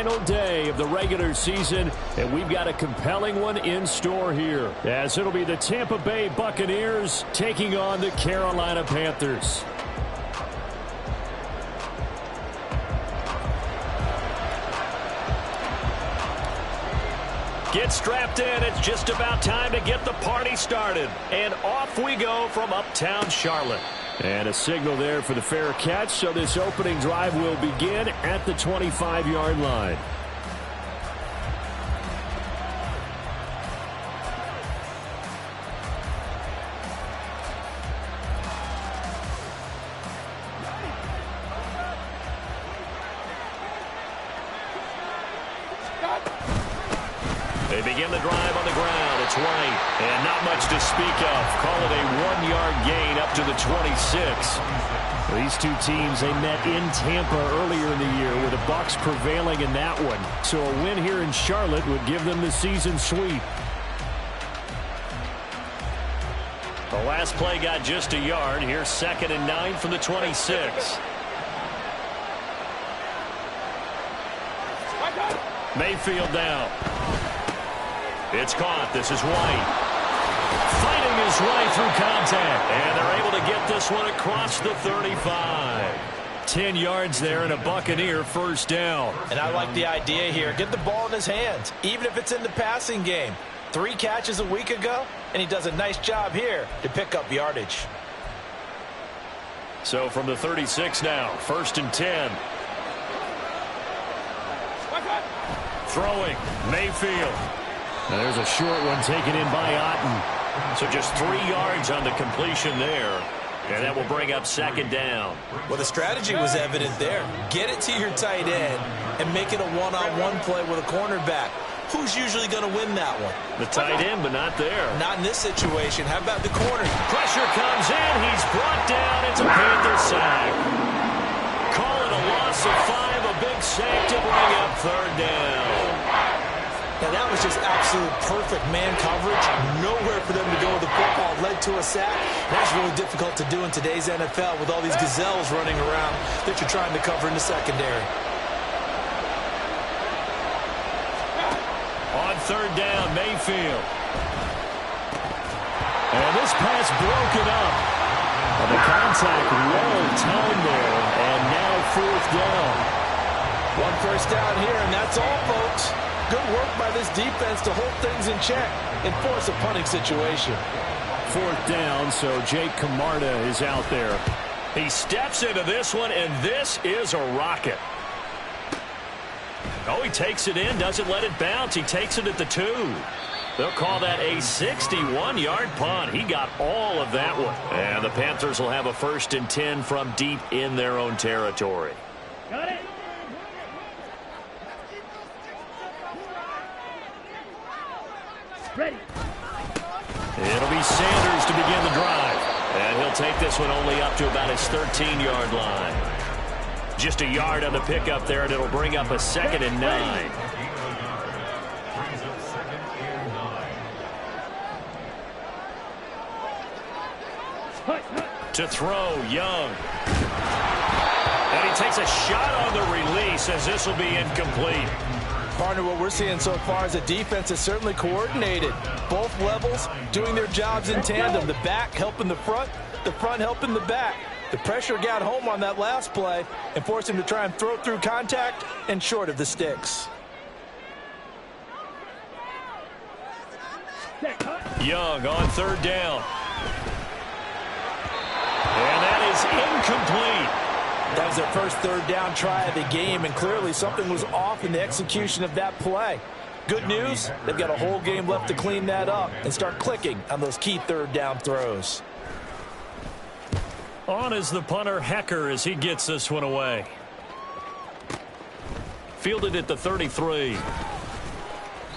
final day of the regular season, and we've got a compelling one in store here, as it'll be the Tampa Bay Buccaneers taking on the Carolina Panthers. Get strapped in. It's just about time to get the party started. And off we go from uptown Charlotte. And a signal there for the fair catch, so this opening drive will begin at the 25-yard line. They begin the drive on the ground. It's White, and not much to speak of. Call it a 1-yard gain up to the 26. These two teams, they met in Tampa earlier in the year, with the Bucs prevailing in that one. So a win here in Charlotte would give them the season sweep. The last play got just a yard. Here's 2nd and 9 from the 26. Mayfield down. It's caught. This is White. Fighting his way through contact. And they're able to get this one across the 35. 10 yards there and a Buccaneer first down. And I like the idea here. Get the ball in his hands, even if it's in the passing game. 3 catches a week ago, and he does a nice job here to pick up yardage. So from the 36 now, 1st and 10. Throwing, Mayfield. Now there's a short one taken in by Otten. So just 3 yards on the completion there. And that will bring up 2nd down. Well, the strategy was evident there. Get it to your tight end and make it a one-on-one play with a cornerback. Who's usually going to win that one? The tight end, but not there. Not in this situation. How about the corner? Pressure comes in. He's brought down. It's a Panther sack. Call it a loss of 5. A big sack to bring up 3rd down. Now, that was just absolute perfect man coverage. Nowhere for them to go with the football. Led to a sack. That's really difficult to do in today's NFL with all these gazelles running around that you're trying to cover in the secondary. On 3rd down, Mayfield. And this pass broken up. And the contact well timed there. And now 4th down. 1 first down here, and that's all, folks. Good work by this defense to hold things in check and force a punting situation. 4th down, so Jake Camarda is out there. He steps into this one, and this is a rocket. Oh, he takes it in, doesn't let it bounce. He takes it at the 2. They'll call that a 61-yard punt. He got all of that one. And the Panthers will have a 1st and 10 from deep in their own territory. Got it. Ready. It'll be Sanders to begin the drive. And he'll take this one only up to about his 13-yard line. Just a yard on the pickup there, and it'll bring up a 2nd and 9. To throw, Young. And he takes a shot on the release as this will be incomplete. Partner, what we're seeing so far is a defense is certainly coordinated. Both levels doing their jobs in tandem. The back helping the front helping the back. The pressure got home on that last play and forced him to try and throw through contact and short of the sticks. Young on 3rd down. And that is incomplete. That was their first 3rd down try of the game, and clearly something was off in the execution of that play. Good news, they've got a whole game left to clean that up and start clicking on those key 3rd down throws. On is the punter, Hecker, as he gets this one away. Fielded at the 33.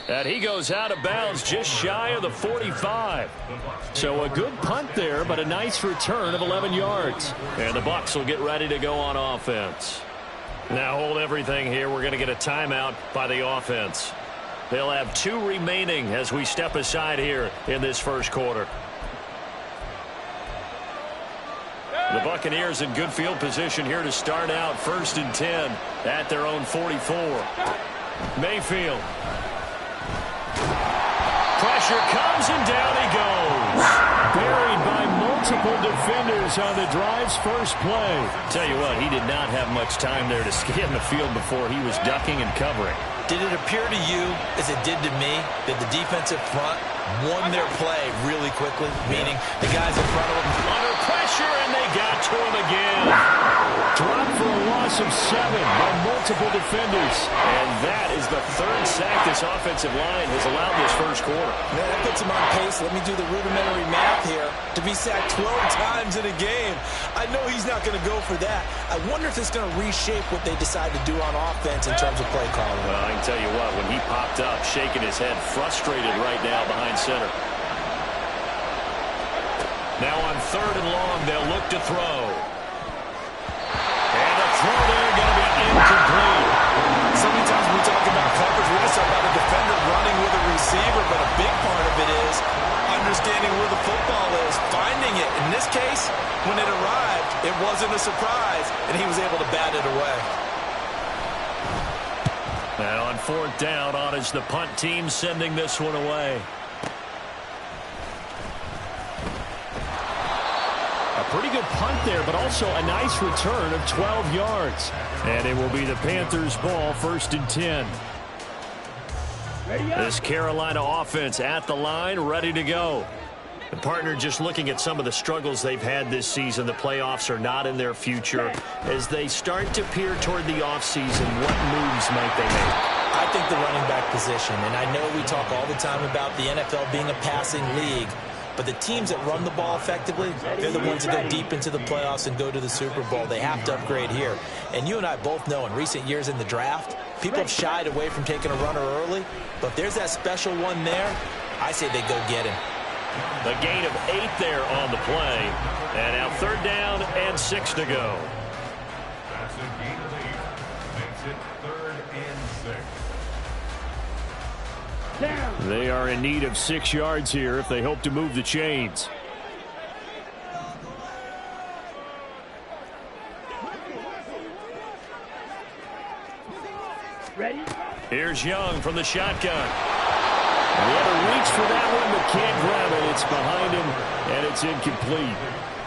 And he goes out of bounds just shy of the 45. So a good punt there, but a nice return of 11 yards. And the Bucs will get ready to go on offense. Now hold everything here. We're going to get a timeout by the offense. They'll have 2 remaining as we step aside here in this first quarter. The Buccaneers in good field position here to start out 1st and 10 at their own 44. Mayfield. Pressure comes and down he goes. Buried by multiple defenders on the drive's first play. Tell you what, he did not have much time there to scan the field before he was ducking and covering. Did it appear to you, as it did to me, that the defensive front won their play really quickly? Meaning the guys in front of them under pressure, and they got to him again. Dropped for a loss of 7 by multiple defenders. And that is the third sack this offensive line has allowed this first quarter. Man, that puts him on pace. Let me do the rudimentary math here. To be sacked 12 times in a game. I know he's not going to go for that. I wonder if it's going to reshape what they decide to do on offense in terms of play calling. Well, I can tell you what, when he popped up, shaking his head, frustrated right now behind center. Now on 3rd and long, they'll look to throw. And the throw there going to be incomplete. So many times when we talk about coverage, we just talk about a defender running with a receiver, but a big part of it is understanding where the football is, finding it. In this case, when it arrived, it wasn't a surprise, and he was able to bat it away. Now on 4th down, on is the punt team sending this one away. A pretty good punt there, but also a nice return of 12 yards. And it will be the Panthers' ball, 1st and 10. This Carolina offense at the line, ready to go. The partner just looking at some of the struggles they've had this season. The playoffs are not in their future. As they start to peer toward the offseason, what moves might they make? I think the running back position, and I know we talk all the time about the NFL being a passing league, but the teams that run the ball effectively, they're the ones that go deep into the playoffs and go to the Super Bowl. They have to upgrade here. And you and I both know in recent years in the draft, people have shied away from taking a runner early, but if there's that special one there, I say they go get him. A gain of 8 there on the play. And now 3rd down and 6 to go. That's a gain of 8. Makes it 3rd and 6. They are in need of 6 yards here if they hope to move the chains. Ready? Here's Young from the shotgun. And he had to reach for that one, but can't grab it. It's behind him, and it's incomplete.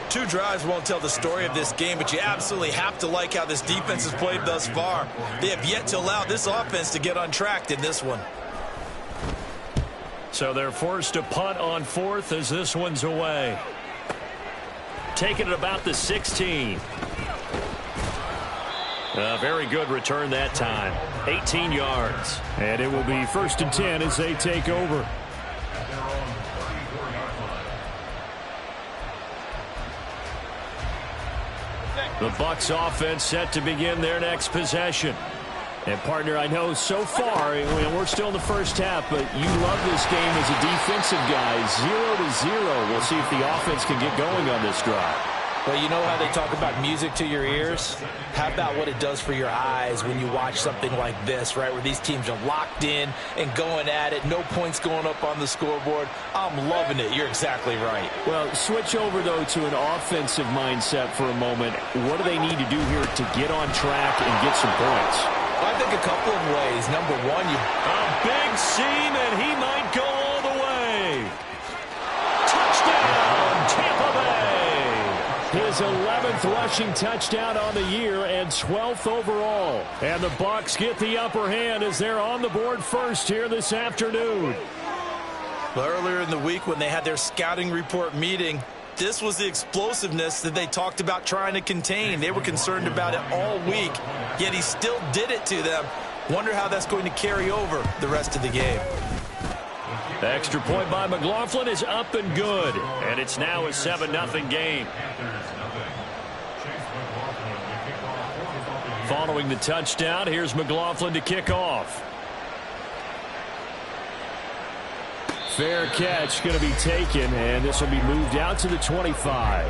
2 drives won't tell the story of this game, but you absolutely have to like how this defense has played thus far. They have yet to allow this offense to get untracked in this one. So they're forced to punt on 4th as this one's away. Taking it about the 16. A very good return that time. 18 yards. And it will be 1st and 10 as they take over. The Bucs offense set to begin their next possession. And, partner, I know so far, we're still in the first half, but you love this game as a defensive guy. 0-0. We'll see if the offense can get going on this drive. Well, you know how they talk about music to your ears? How about what it does for your eyes when you watch something like this, right, where these teams are locked in and going at it, no points going up on the scoreboard? I'm loving it. You're exactly right. Well, switch over, though, to an offensive mindset for a moment. What do they need to do here to get on track and get some points? I think a couple of ways. Number one, a big seam, and he might go all the way. Touchdown, Tampa Bay. His 11th rushing touchdown on the year and 12th overall. And the Bucs get the upper hand as they're on the board first here this afternoon. Well, earlier in the week when they had their scouting report meeting, this was the explosiveness that they talked about trying to contain. They were concerned about it all week, yet he still did it to them. Wonder how that's going to carry over the rest of the game. The extra point by McLaughlin is up and good, and it's now a 7-0 game. Following the touchdown, here's McLaughlin to kick off. Fair catch going to be taken, and this will be moved out to the 25.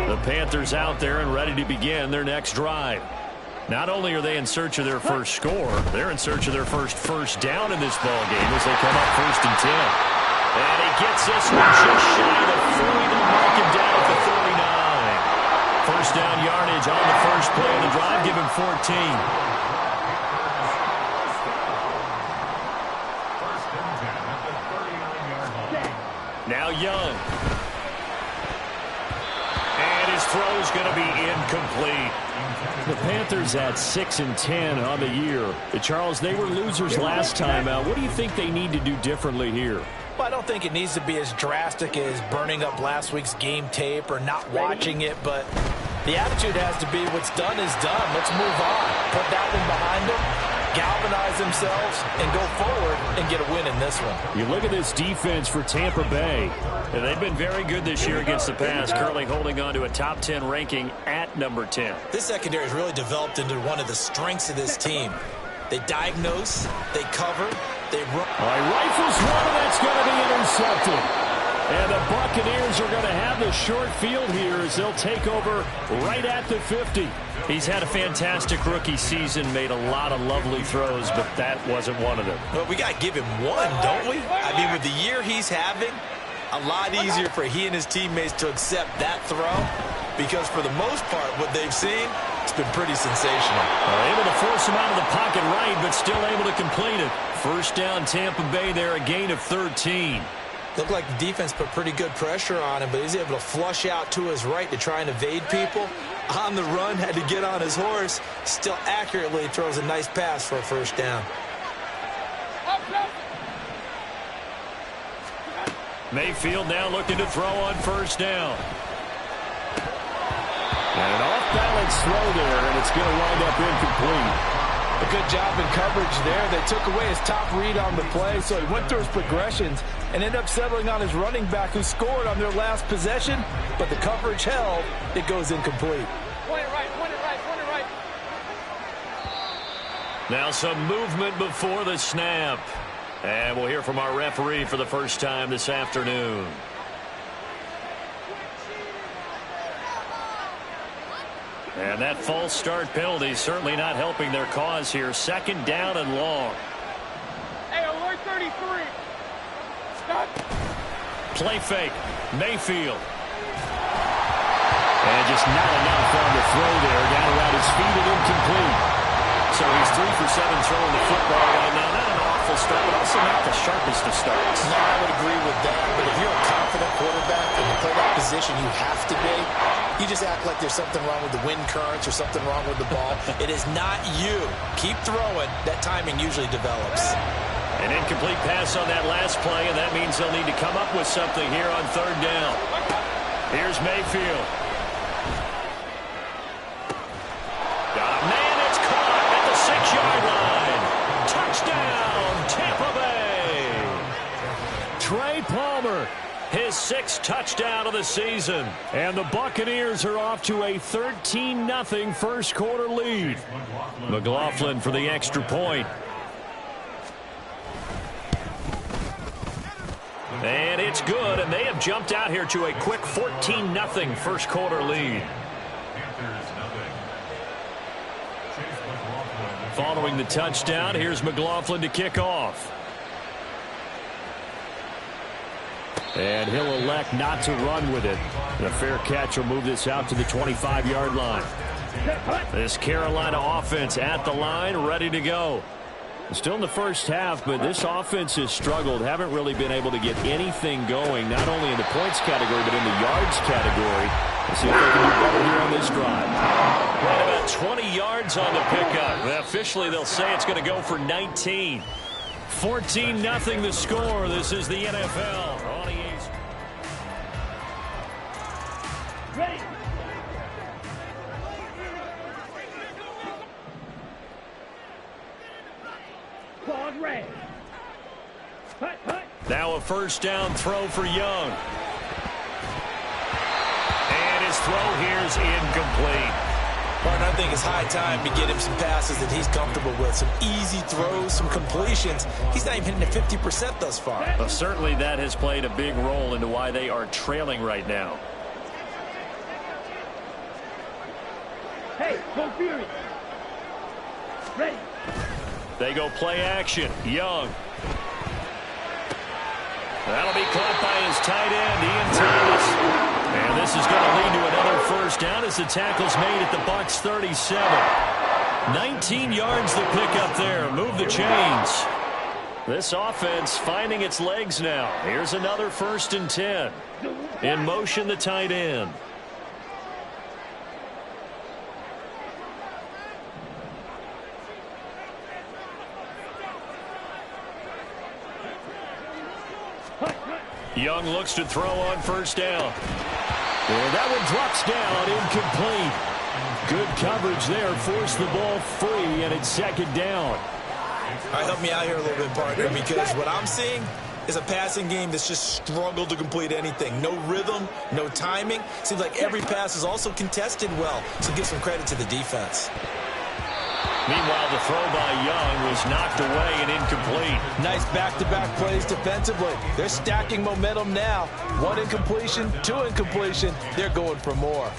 The Panthers out there and ready to begin their next drive. Not only are they in search of their first score, they're in search of their first down in this ball game as they come up 1st and 10. And he gets this one just shy of the 40. They'll mark him down at the 39. 1st first down yardage on the first play of the drive. Give him 14. Now Young. And his throw's going to be incomplete. The Panthers at 6-10 on the year. Charles, they were losers last time out. What do you think they need to do differently here? Well, I don't think it needs to be as drastic as burning up last week's game tape or not watching it, but the attitude has to be what's done is done. Let's move on. Put that one behind them, galvanize themselves, and go forward and get a win in this one. You look at this defense for Tampa Bay. And they've been very good this year against the pass, currently holding on to a top 10 ranking at number 10. This secondary has really developed into one of the strengths of this team. They diagnose, they cover, they run. All right, rifles one, and that's going to be intercepted. And the Buccaneers are going to have the short field here as they'll take over right at the 50. He's had a fantastic rookie season, made a lot of lovely throws, but that wasn't one of them. Well, we got to give him one, don't we? I mean, with the year he's having, a lot easier for he and his teammates to accept that throw because for the most part, what they've seen, it's been pretty sensational. Able to force him out of the pocket right, but still able to complete it. First down, Tampa Bay there, a gain of 13. Looked like the defense put pretty good pressure on him, but he's able to flush out to his right to try and evade people. On the run, had to get on his horse. Still accurately throws a nice pass for a first down. Mayfield now looking to throw on first down. And an off-balance throw there, and it's going to wind up incomplete. A good job in coverage there. They took away his top read on the play, so he went through his progressions and ended up settling on his running back who scored on their last possession, but the coverage held. It goes incomplete. Point it right, point it right, point it right. Now some movement before the snap. And we'll hear from our referee for the first time this afternoon. And that false start penalty certainly not helping their cause here. Second down and long. Hey, alert 33. Stop. Play fake. Mayfield. And just not enough on the throw there. Down around his feet and incomplete. So he's 3 for 7 throwing the football right now. Not an awful start, but also not the sharpest of starts. No, I would agree with that. But if you're a confident quarterback and you play that position you have to be, you just act like there's something wrong with the wind currents or something wrong with the ball. It is not you. Keep throwing. That timing usually develops. An incomplete pass on that last play, and that means they'll need to come up with something here on third down. Here's Mayfield. Man, it's caught at the 6-yard line. Touchdown, Tampa Bay. Trey Palmer, his 6th touchdown of the season. And the Buccaneers are off to a 13-0 first quarter lead. McLaughlin for the extra point. And it's good, and they have jumped out here to a quick 14-0 first quarter lead. Following the touchdown, here's McLaughlin to kick off. And he'll elect not to run with it. And a fair catch will move this out to the 25-yard line. This Carolina offense at the line, ready to go. Still in the first half, but this offense has struggled. Haven't really been able to get anything going, not only in the points category, but in the yards category. Let's see if they can do better here on this drive. Right about 20 yards on the pickup. Well, officially, they'll say it's going to go for 19. 14-0 the score. This is the NFL. On EA's. Ready. Claude Ray. Hut, hut. Now a first down throw for Young. And his throw here's incomplete. Martin, I think it's high time to get him some passes that he's comfortable with. Some easy throws, some completions. He's not even hitting at 50% thus far. Well, certainly that has played a big role into why they are trailing right now. Hey, go Fury. Ready. They go play action. Young. That'll be caught by his tight end, Ian Thomas. And this is going to lead to another first down as the tackle's made at the Bucs 37. 19 yards to pick up there. Move the chains. This offense finding its legs now. Here's another 1st and 10. In motion, the tight end. Young looks to throw on 1st down. And that one drops down, incomplete. Good coverage there, forced the ball free, and it's 2nd down. All right, help me out here a little bit, partner, because what I'm seeing is a passing game that's just struggled to complete anything. No rhythm, no timing. Seems like every pass is also contested well, so give some credit to the defense. Meanwhile, the throw by Young was knocked away and incomplete. Nice back-to-back plays defensively. They're stacking momentum now. 1 incompletion, 2 incompletion. They're going for more.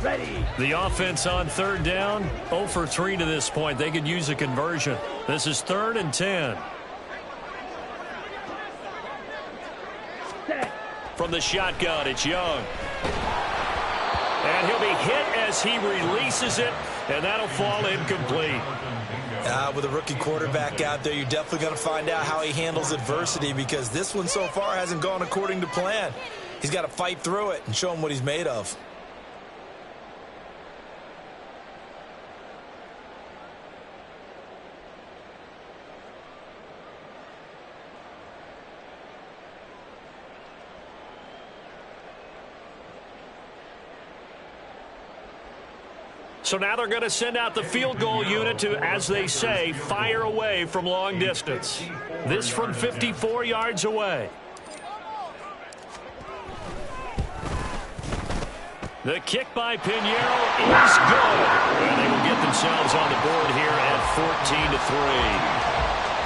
Ready. The offense on 3rd down, 0 for 3 to this point. They could use a conversion. This is 3rd and 10. Set. From the shotgun, it's Young. And he'll be hit as he releases it, and that'll fall incomplete. With a rookie quarterback out there, you're definitely going to find out how he handles adversity, because this one so far hasn't gone according to plan. He's got to fight through it and show him what he's made of. So now they're going to send out the field goal unit to, as they say, fire away from long distance. This from 54 yards away. The kick by Pinheiro is good. And they will get themselves on the board here at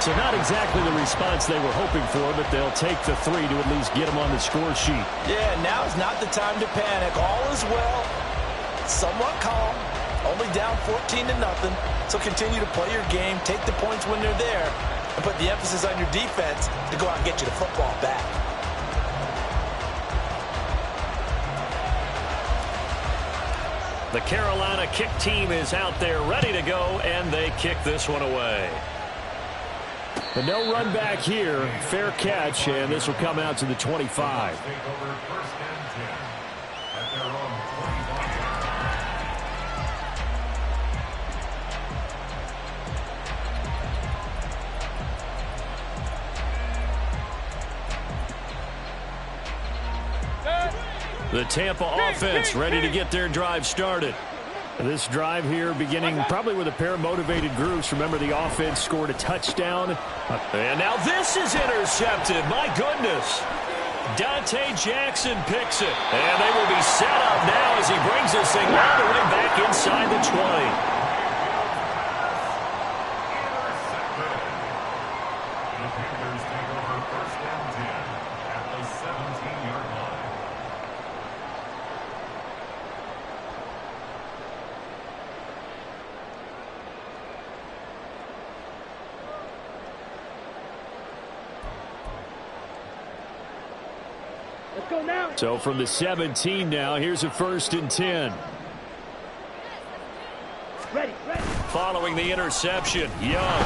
14-3. So not exactly the response they were hoping for, but they'll take the 3 to at least get them on the score sheet. Yeah, now's not the time to panic. All is well. Somewhat calm. Only down 14-0. So continue to play your game, take the points when they're there, and put the emphasis on your defense to go out and get you the football back. The Carolina kick team is out there ready to go, and they kick this one away. But no run back here. Fair catch, and this will come out to the 25. Take over 1st and 10 at their own 25. The Tampa offense ready to get their drive started. This drive here beginning probably with a pair of motivated groups. Remember, the offense scored a touchdown. And now this is intercepted. My goodness. Dante Jackson picks it. And they will be set up now as he brings this thing all the way back inside the 20. Let's go now. So from the 17 now, here's a 1st and 10. Ready. Following the interception, Young.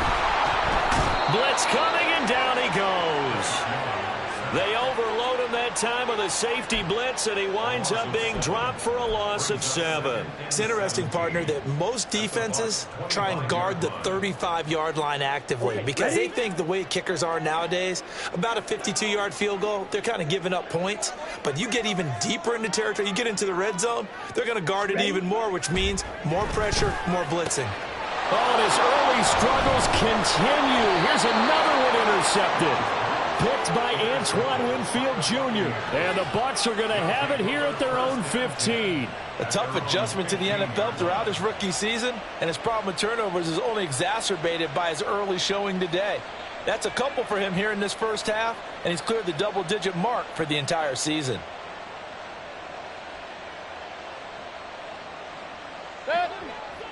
Blitz coming, and down he goes. They overload him that time with a safety blitz, and he winds up being dropped for a loss of 7. It's interesting, partner, that most defenses try and guard the 35-yard line actively because they think the way kickers are nowadays, about a 52-yard field goal, they're kind of giving up points. But you get even deeper into territory, you get into the red zone, they're going to guard it even more, which means more pressure, more blitzing. Oh, and his early struggles continue. Here's another one intercepted. Picked by Antoine Winfield Jr. And the Bucs are going to have it here at their own 15. A tough adjustment to the NFL throughout his rookie season, and his problem with turnovers is only exacerbated by his early showing today. That's a couple for him here in this first half, and he's cleared the double-digit mark for the entire season.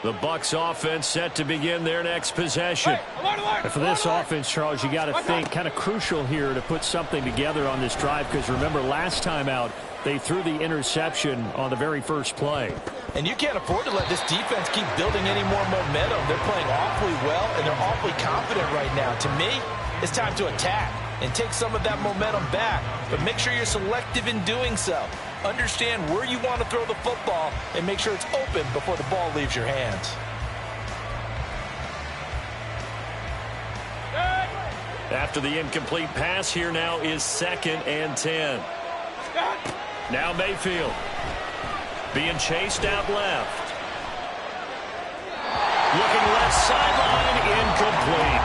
The Bucs offense set to begin their next possession. And for this offense, Charles, you got to think kind of crucial here to put something together on this drive, because remember last time out they threw the interception on the very first play. And you can't afford to let this defense keep building any more momentum. They're playing awfully well, and they're awfully confident right now. To me, it's time to attack and take some of that momentum back, but make sure you're selective in doing so. Understand where you want to throw the football and make sure it's open before the ball leaves your hands. After the incomplete pass, here now is 2nd and 10. Now Mayfield being chased out left. Looking left sideline, incomplete.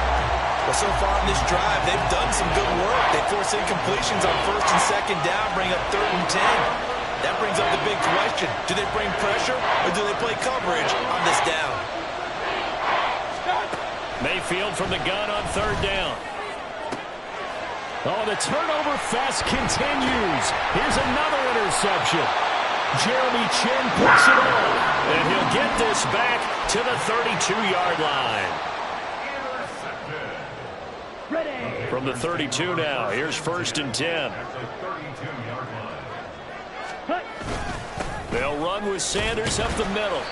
Well, so far in this drive, they've done some good work. They force incompletions on 1st and 2nd down, bring up 3rd and 10. That brings up the big question. Do they bring pressure or do they play coverage on this down? Mayfield from the gun on 3rd down. Oh, the turnover fest continues. Here's another interception. Jeremy Chinn puts it on. And he'll get this back to the 32-yard line. Ready. From the 32 now, here's 1st and 10. They'll run with Sanders up the middle.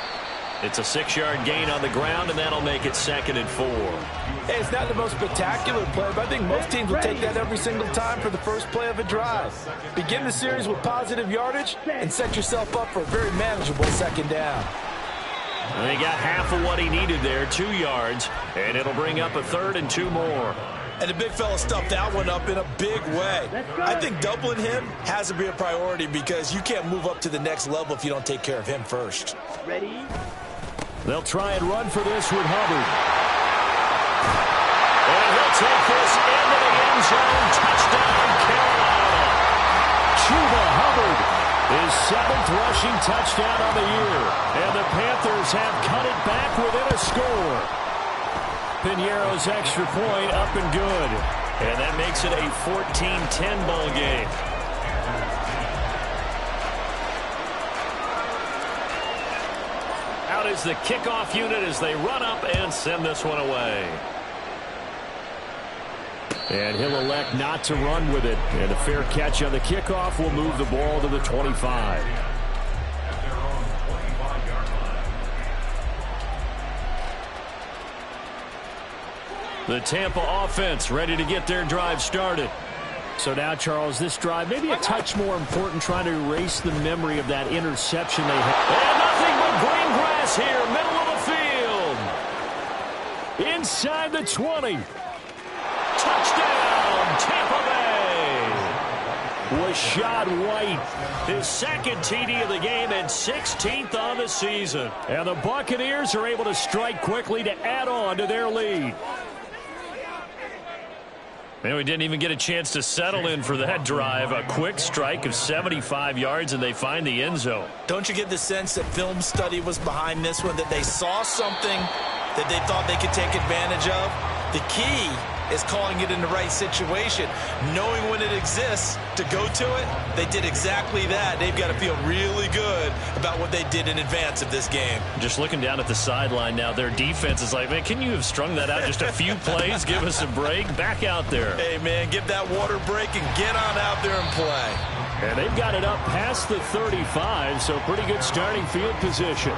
It's a 6-yard gain on the ground, and that'll make it 2nd and 4. Hey, it's not the most spectacular play, but I think most teams will take that every single time for the first play of a drive. Begin the series with positive yardage and set yourself up for a very manageable 2nd down. And he got half of what he needed there, 2 yards, and it'll bring up a 3rd and 2 more. And the big fella stuffed that one up in a big way. I think doubling him has to be a priority because you can't move up to the next level if you don't take care of him first. Ready. They'll try and run for this with Hubbard. And he'll take this into the end zone. Touchdown, Carolina. Chuba Hubbard, his 7th rushing touchdown on the year. And the Panthers have cut it back within a score. Piñeiro's extra point up and good. And that makes it a 14-10 ball game. Out is the kickoff unit as they run up and send this one away. And he'll elect not to run with it. And a fair catch on the kickoff will move the ball to the 25. The Tampa offense ready to get their drive started. So now, Charles, this drive maybe a touch more important, trying to erase the memory of that interception they had. And nothing but green grass here, middle of the field. Inside the 20. Touchdown, Tampa Bay. Rashad White, his 2nd TD of the game and 16th on the season. And the Buccaneers are able to strike quickly to add on to their lead. Man, we didn't even get a chance to settle in for that drive. A quick strike of 75 yards, and they find the end zone. Don't you get the sense that film study was behind this one, that they saw something that they thought they could take advantage of? The key is calling it in the right situation, knowing when it exists to go to it. They did exactly that. They've got to feel really good about what they did in advance of this game. Just looking down at the sideline now, their defense is like, man, can you have strung that out just a few plays? Give us a break. Back out there. Hey, man, give that water break and get on out there and play. And they've got it up past the 35, so pretty good starting field position.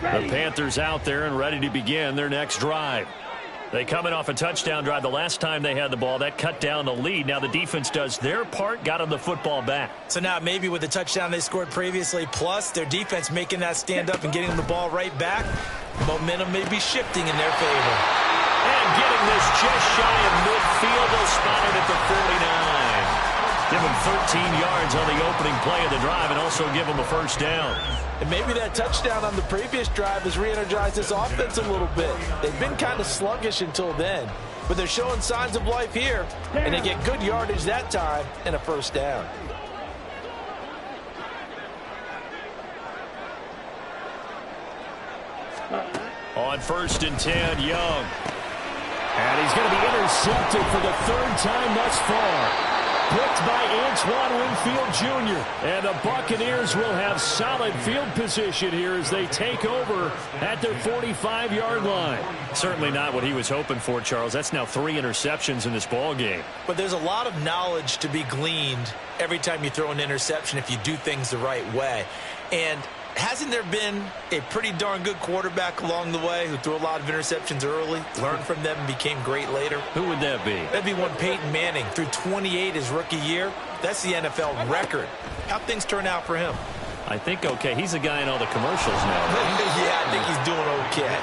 The Panthers out there and ready to begin their next drive. They coming off a touchdown drive. The last time they had the ball, that cut down the lead. Now the defense does their part, got them the football back. So now maybe with the touchdown they scored previously, plus their defense making that stand up and getting them the ball right back, momentum may be shifting in their favor. And getting this just shy of midfield. They'll spot it at the 49. Give him 13 yards on the opening play of the drive and also give him a first down. And maybe that touchdown on the previous drive has re-energized this offense a little bit. They've been kind of sluggish until then, but they're showing signs of life here, and they get good yardage that time and a first down. On 1st and 10, Young. And he's going to be intercepted for the 3rd time thus far. Picked by Antoine Winfield Jr. And the Buccaneers will have solid field position here as they take over at their 45-yard line. Certainly not what he was hoping for, Charles. That's now 3 interceptions in this ball game. But there's a lot of knowledge to be gleaned every time you throw an interception if you do things the right way. And hasn't there been a pretty darn good quarterback along the way who threw a lot of interceptions early, learned from them, and became great later? Who would that be? That'd be one Peyton Manning. Threw 28 his rookie year. That's the NFL record. How'd things turn out for him? I think okay. He's a guy in all the commercials now. Yeah, I think he's doing okay.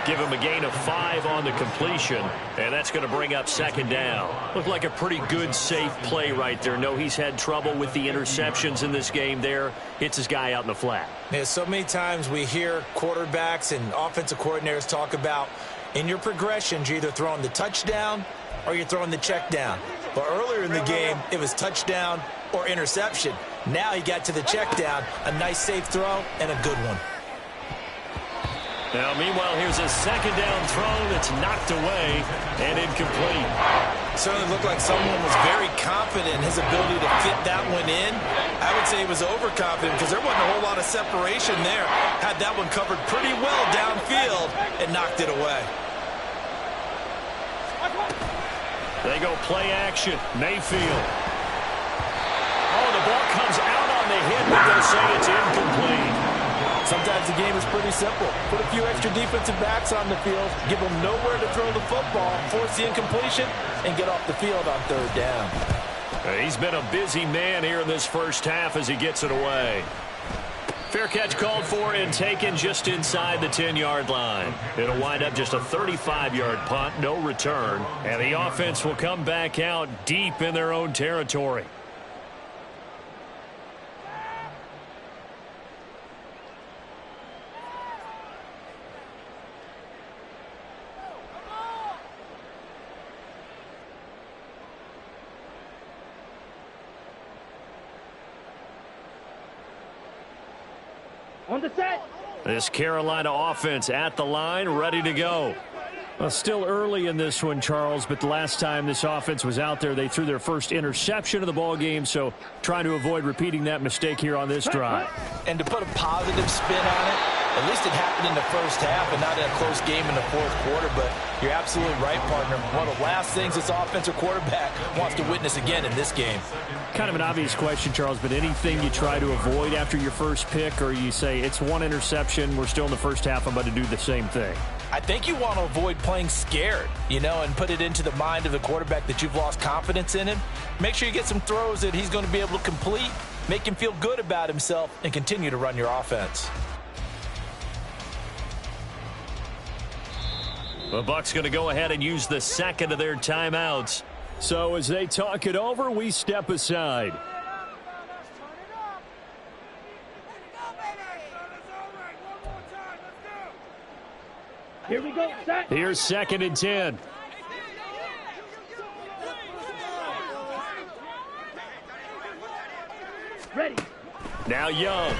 Give him a gain of 5 on the completion, and that's going to bring up 2nd down. Looked like a pretty good, safe play right there. No, he's had trouble with the interceptions in this game there. Hits his guy out in the flat. Yeah, so many times we hear quarterbacks and offensive coordinators talk about in your progressions, you're either throwing the touchdown or you're throwing the check down. But earlier in the game, it was touchdown or interception. Now he got to the check down, a nice safe throw, and a good one. Now, meanwhile, here's a 2nd down throw that's knocked away and incomplete. Certainly looked like someone was very confident in his ability to fit that one in. I would say he was overconfident because there wasn't a whole lot of separation there. Had that one covered pretty well downfield and knocked it away. They go play action. Mayfield. Oh, the ball comes out on the hit, but they'll say it's incomplete. Sometimes the game is pretty simple. Put a few extra defensive backs on the field, give them nowhere to throw the football, force the incompletion, and get off the field on 3rd down. He's been a busy man here in this first half as he gets it away. Fair catch called for and taken just inside the 10-yard line. It'll wind up just a 35-yard punt, no return, and the offense will come back out deep in their own territory. On the set. This Carolina offense at the line, ready to go. Well, still early in this one, Charles, but the last time this offense was out there, they threw their first interception of the ball game, so trying to avoid repeating that mistake here on this drive. And to put a positive spin on it, at least it happened in the first half and not in a close game in the 4th quarter, but you're absolutely right, partner. One of the last things this offensive quarterback wants to witness again in this game. Kind of an obvious question, Charles, but anything you try to avoid after your first pick, or you say it's one interception, we're still in the first half, I'm about to do the same thing? I think you want to avoid playing scared, and put it into the mind of the quarterback that you've lost confidence in him. Make sure you get some throws that he's going to be able to complete, make him feel good about himself, and continue to run your offense. The Bucs going to go ahead and use the 2nd of their timeouts. So as they talk it over, we step aside. Here we go. Set. Here's 2nd and 10. Ready. Now Young.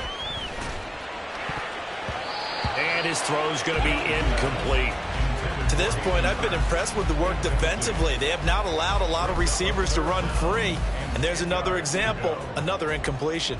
And his throw's going to be incomplete. To this point, I've been impressed with the work defensively. They have not allowed a lot of receivers to run free. And there's another example, another incompletion.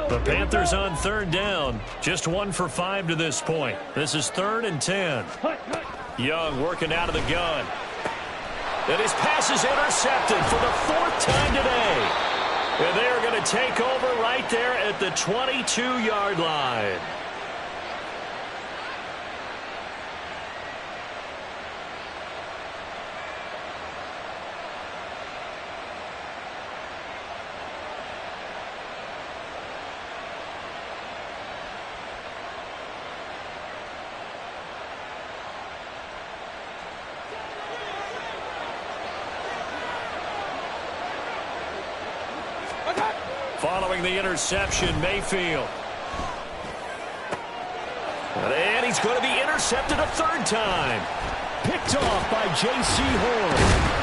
The Panthers on 3rd down. Just 1 for 5 to this point. This is 3rd and 10. Young working out of the gun. And his pass is intercepted for the 4th time today. And they are going to take over right there at the 22-yard line. Following the interception, Mayfield. And he's going to be intercepted a third time. Picked off by J.C. Horn.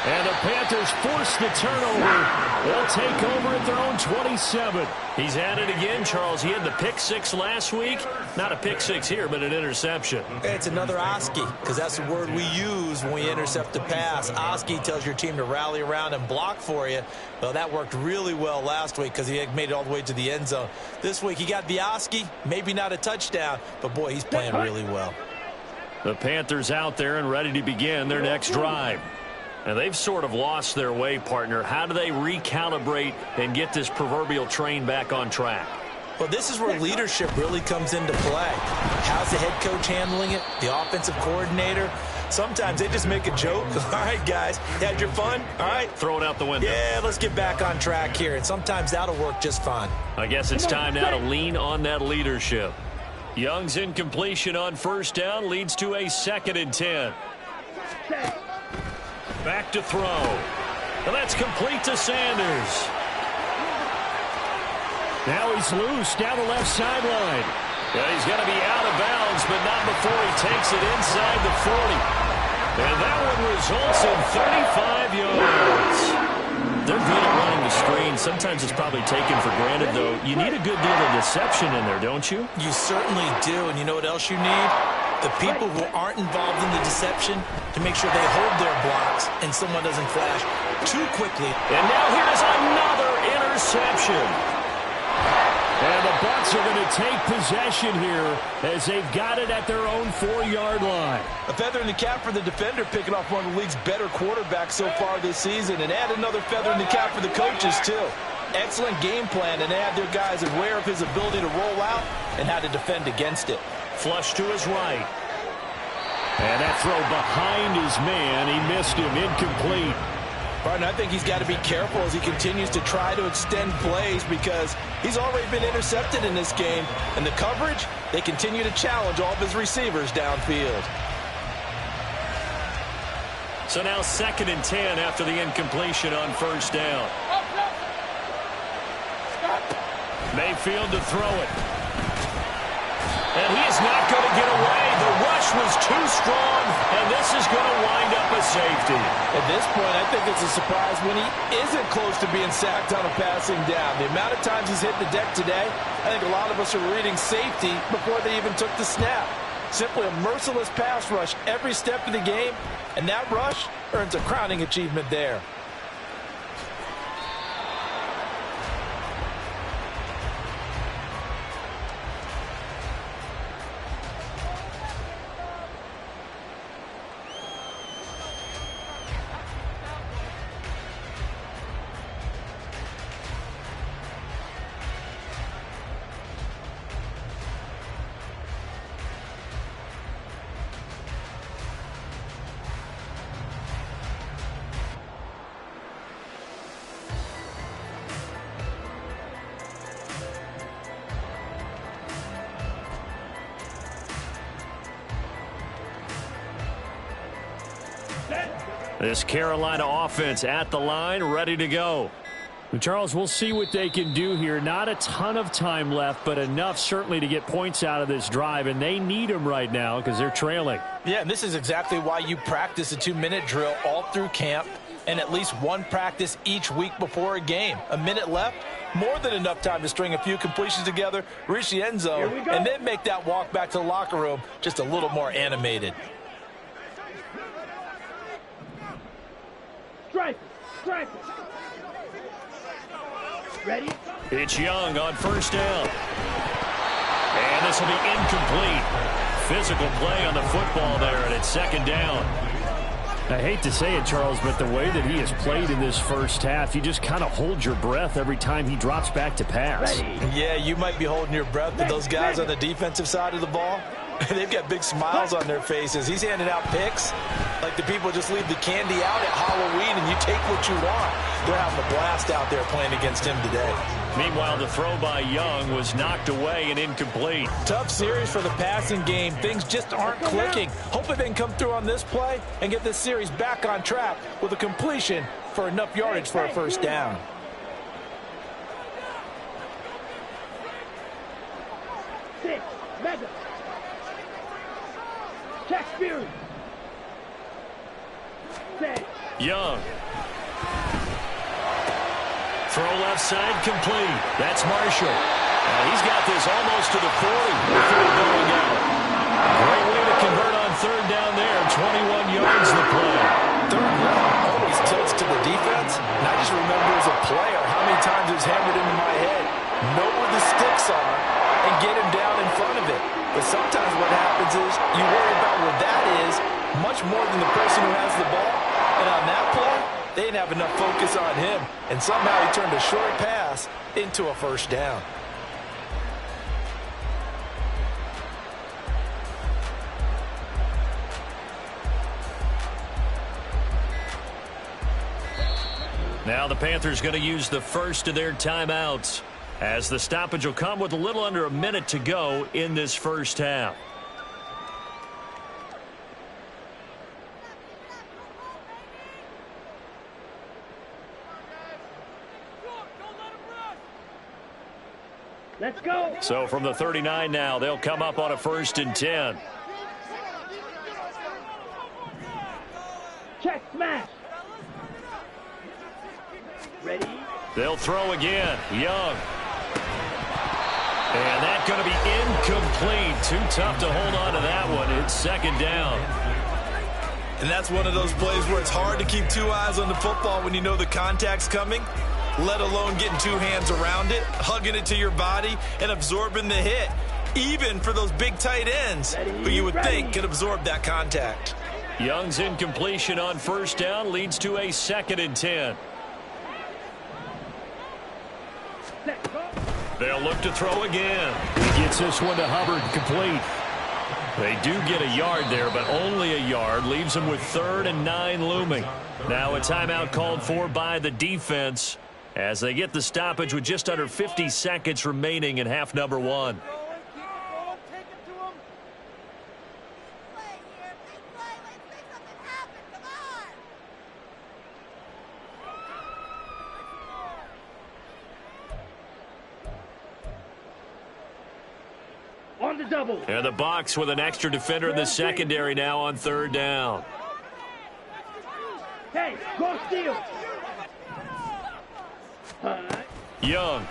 And the Panthers force the turnover. They'll take over at their own 27. He's at it again, Charles. He had the pick six last week. Not a pick six here, but an interception. It's another Oski, because that's the word we use when we intercept a pass. Oski tells your team to rally around and block for you. Well, that worked really well last week because he had made it all the way to the end zone. This week he got the Oski, maybe not a touchdown, but boy, he's playing really well. The Panthers out there and ready to begin their next drive. And they've sort of lost their way, partner. How do they recalibrate and get this proverbial train back on track? Well, this is where leadership really comes into play. How's the head coach handling it? The offensive coordinator? Sometimes they just make a joke. All right, guys, had your fun? All right. Throw it out the window. Yeah, let's get back on track here. And sometimes that'll work just fine. I guess it's time now to lean on that leadership. Young's incompletion on first down leads to a 2nd and 10. Back to throw. And that's complete to Sanders. Now he's loose down the left sideline. Yeah, he's going to be out of bounds, but not before he takes it inside the 40. And that one results in 35 yards. They're good at running the screen. Sometimes it's probably taken for granted, though. You need a good deal of deception in there, don't you? You certainly do. And you know what else you need? The people who aren't involved in the deception to make sure they hold their blocks and someone doesn't flash too quickly. And now here's another interception. And the Bucs are going to take possession here as they've got it at their own 4-yard line. A feather in the cap for the defender, picking off one of the league's better quarterbacks so far this season. And add another feather in the cap for the coaches, too. Excellent game plan, and they had their guys aware of his ability to roll out and how to defend against it. Flush to his right. And that throw behind his man. He missed him. Incomplete. Martin, I think he's got to be careful as he continues to try to extend plays because he's already been intercepted in this game. And the coverage, they continue to challenge all of his receivers downfield. So now 2nd and 10 after the incompletion on first down. Mayfield to throw it. And he is not going to get away. The rush was too strong, and this is going to wind up a safety. At this point, I think it's a surprise when he isn't close to being sacked on a passing down. The amount of times he's hit the deck today, I think a lot of us are reading safety before they even took the snap. Simply a merciless pass rush every step of the game, and that rush earns a crowning achievement there. This Carolina offense at the line, ready to go. Charles, we'll see what they can do here. Not a ton of time left, but enough certainly to get points out of this drive, and they need them right now because they're trailing. Yeah, and this is exactly why you practice a 2-minute drill all through camp and at least one practice each week before a game. A minute left, more than enough time to string a few completions together, reach the end zone, and then make that walk back to the locker room just a little more animated. Strike. Ready? It's Young on first down. And this will be incomplete. Physical play on the football there, and it's 2nd down. I hate to say it, Charles, but the way that he has played in this first half, you just kind of hold your breath every time he drops back to pass. Yeah, you might be holding your breath, but those guys on the defensive side of the ball, they've got big smiles on their faces. He's handing out picks like the people just leave the candy out at Halloween and you take what you want. They're having a blast out there playing against him today. Meanwhile, the throw by Young was knocked away and incomplete. Tough series for the passing game. Things just aren't clicking. Hopefully they can come through on this play and get this series back on track with a completion for enough yardage for a first down. 6. Mega. Check Fury. Set. Young. Throw left side complete. That's Marshall. He's got this almost to the 40 before going out. Great way to convert on third down there. 21 yards the play. Third down always tilts to the defense. And I just remember as a player how many times it was hammered into my head. Know where the sticks are and get him down in front of it. But sometimes what happens is you worry about where that is much more than the person who has the ball. And on that play, they didn't have enough focus on him. And somehow he turned a short pass into a first down. Now the Panthers going to use the first of their timeouts, as the stoppage will come with a little under a minute to go in this first half. Let's go. So from the 39 now, they'll come up on a 1st and 10. Check smash. Ready? They'll throw again. Young. And that's going to be incomplete. Too tough to hold on to that one. It's 2nd down. And that's one of those plays where it's hard to keep 2 eyes on the football when you know the contact's coming, let alone getting 2 hands around it, hugging it to your body, and absorbing the hit, even for those big tight ends who you would think could absorb that contact. Young's incompletion on 1st down leads to a 2nd and 10. They'll look to throw again. He gets this one to Hubbard, complete. They do get a yard there, but only a yard. Leaves them with 3rd and 9 looming. Now a timeout called for by the defense as they get the stoppage with just under 50 seconds remaining in half number 1. On the double. And the box with an extra defender in the secondary now on 3rd down. Hey, go steal. Young.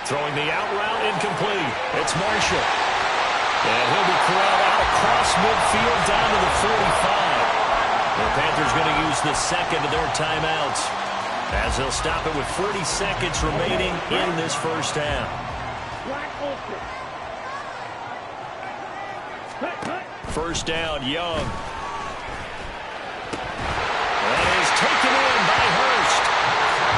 Throwing the out route incomplete. It's Marshall. And he'll be corralled out across midfield down to the 45. The Panthers going to use the 2nd of their timeouts as they'll stop it with 40 seconds remaining in this first half. First down, Young. That is taken in by Hurst.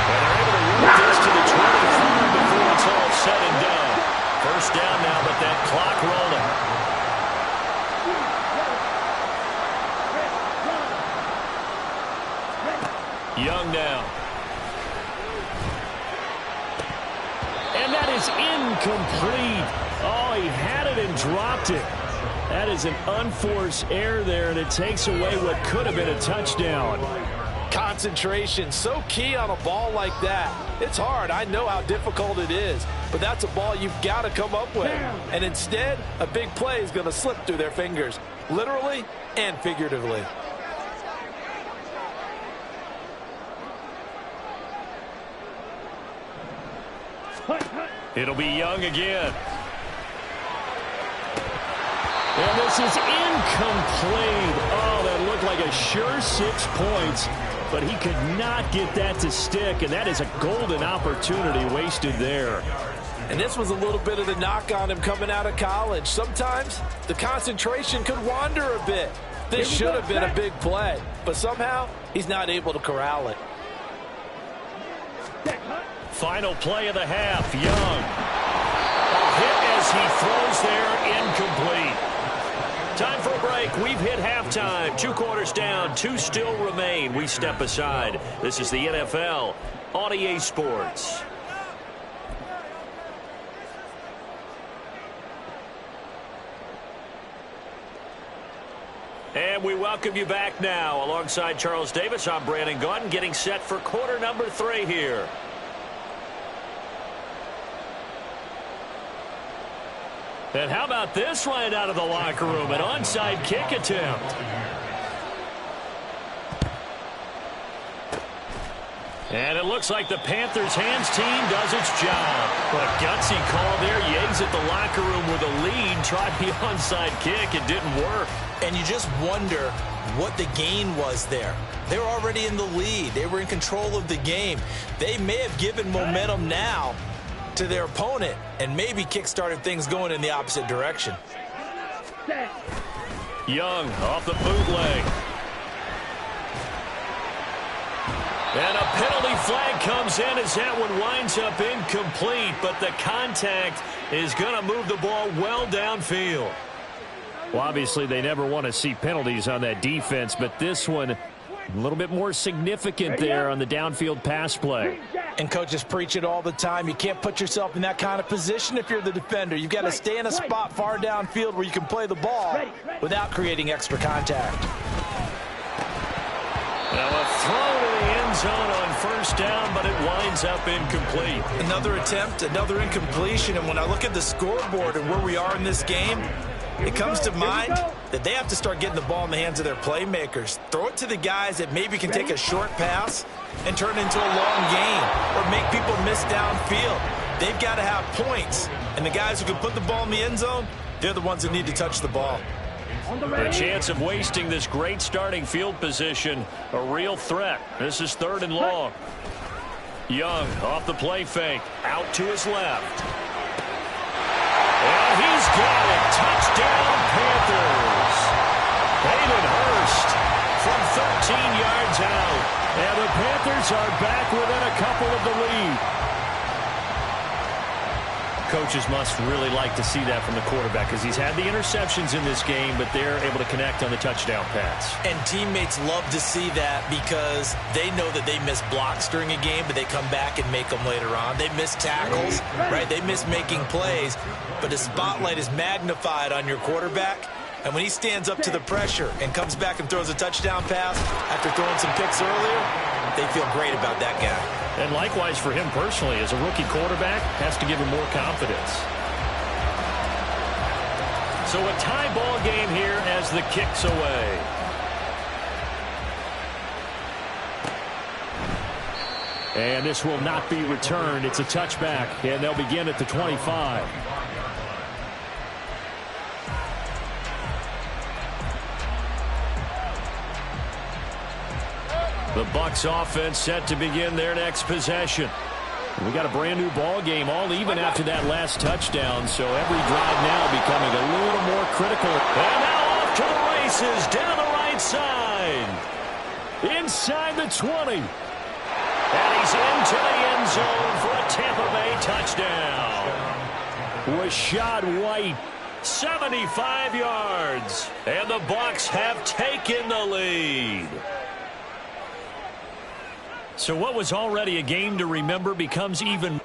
And they're able to work this to the 25 before it's all said and done. First down now, but that clock rolling. Young now. And that is incomplete. Oh, he had it and dropped it. That is an unforced error there, and it takes away what could have been a touchdown. Concentration, so key on a ball like that. It's hard. I know how difficult it is, but that's a ball you've got to come up with. And instead, a big play is going to slip through their fingers, literally and figuratively. It'll be Young again. And this is incomplete. Oh, that looked like a sure 6 points, but he could not get that to stick, and that is a golden opportunity wasted there. And this was a little bit of the knock on him coming out of college. Sometimes the concentration could wander a bit. This should have been a big play, but somehow he's not able to corral it. Final play of the half, Young. A hit as he throws there, incomplete. Time for a break. We've hit halftime. 2 quarters down, 2 still remain. We step aside. This is the NFL on EA Sports. And we welcome you back now. Alongside Charles Davis, I'm Brandon Gaudin, getting set for quarter number 3 here. And how about this right out of the locker room? An onside kick attempt. And it looks like the Panthers' hands team does its job. What a gutsy call there. You exit the locker room with a lead. Tried the onside kick. It didn't work. And you just wonder what the gain was there. They were already in the lead. They were in control of the game. They may have given momentum now to their opponent and maybe kick-started things going in the opposite direction. Young off the bootleg. And a penalty flag comes in as that one winds up incomplete, but the contact is going to move the ball well downfield. Well, obviously they never want to see penalties on that defense, but this one a little bit more significant there on the downfield pass play. And coaches preach it all the time. You can't put yourself in that kind of position if you're the defender. You've got to stay in a spot far downfield where you can play the ball without creating extra contact. Now a throw to the end zone on first down, but it winds up incomplete. Another attempt, another incompletion, and when I look at the scoreboard and where we are in this game, it comes to mind that they have to start getting the ball in the hands of their playmakers. Throw it to the guys that maybe can take a short pass and turn it into a long gain or make people miss downfield. They've got to have points, and the guys who can put the ball in the end zone, they're the ones that need to touch the ball. The chance of wasting this great starting field position, a real threat. This is 3rd and long. Young off the play fake, out to his left. And he's got it. Touchdown, Panthers. Hayden Hurst from 13 yards out. And the Panthers are back within a couple of the lead. Coaches must really like to see that from the quarterback because he's had the interceptions in this game, but they're able to connect on the touchdown pass. And teammates love to see that because they know that they miss blocks during a game, but they come back and make them later on. They miss tackles, right? They miss making plays, but the spotlight is magnified on your quarterback. And when he stands up to the pressure and comes back and throws a touchdown pass after throwing some picks earlier, they feel great about that guy. And likewise for him personally, as a rookie quarterback, has to give him more confidence. So a tie ball game here as the kick's away. And this will not be returned. It's a touchback, and they'll begin at the 25. The Bucs offense set to begin their next possession. We got a brand new ball game, all even after that last touchdown, so every drive now becoming a little more critical. And now off to the races down the right side. Inside the 20. And he's into the end zone for a Tampa Bay touchdown. Rachaad White, 75 yards. And the Bucs have taken the lead. So what was already a game to remember becomes even